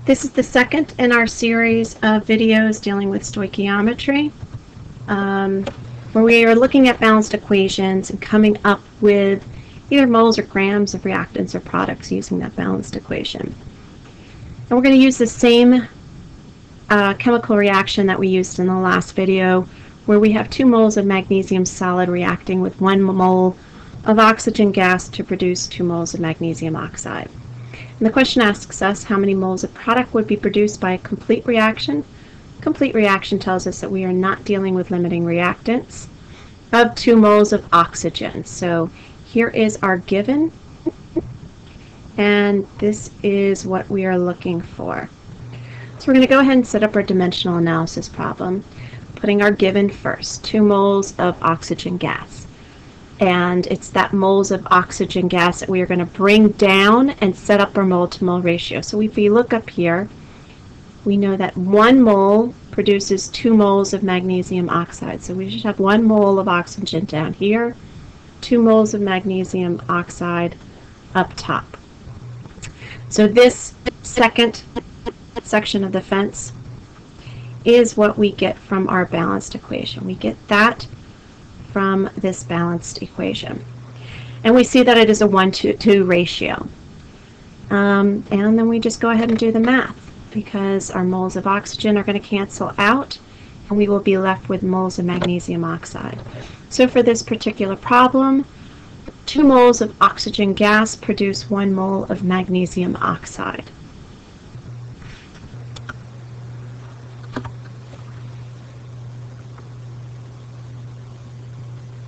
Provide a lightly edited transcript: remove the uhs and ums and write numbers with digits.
This is the second in our series of videos dealing with stoichiometry, where we are looking at balanced equations and coming up with either moles or grams of reactants or products using that balanced equation. And we're going to use the same chemical reaction that we used in the last video, where we have 2 moles of magnesium solid reacting with 1 mole of oxygen gas to produce 2 moles of magnesium oxide. And the question asks us how many moles of product would be produced by a complete reaction. Complete reaction tells us that we are not dealing with limiting reactants of 2 moles of oxygen. So here is our given, and this is what we are looking for. So we're going to go ahead and set up our dimensional analysis problem, putting our given first, 2 moles of oxygen gas. And it's that moles of oxygen gas that we are going to bring down and set up our mole to mole ratio. So if we look up here, we know that 1 mole produces 2 moles of magnesium oxide. So we should have 1 mole of oxygen down here, 2 moles of magnesium oxide up top. So this second section of the fence is what we get from our balanced equation. We get that from this balanced equation. And we see that it is a 1-to-2 ratio. And then we just go ahead and do the math, because our moles of oxygen are going to cancel out, and we will be left with moles of magnesium oxide. So for this particular problem, 2 moles of oxygen gas produce 1 mole of magnesium oxide.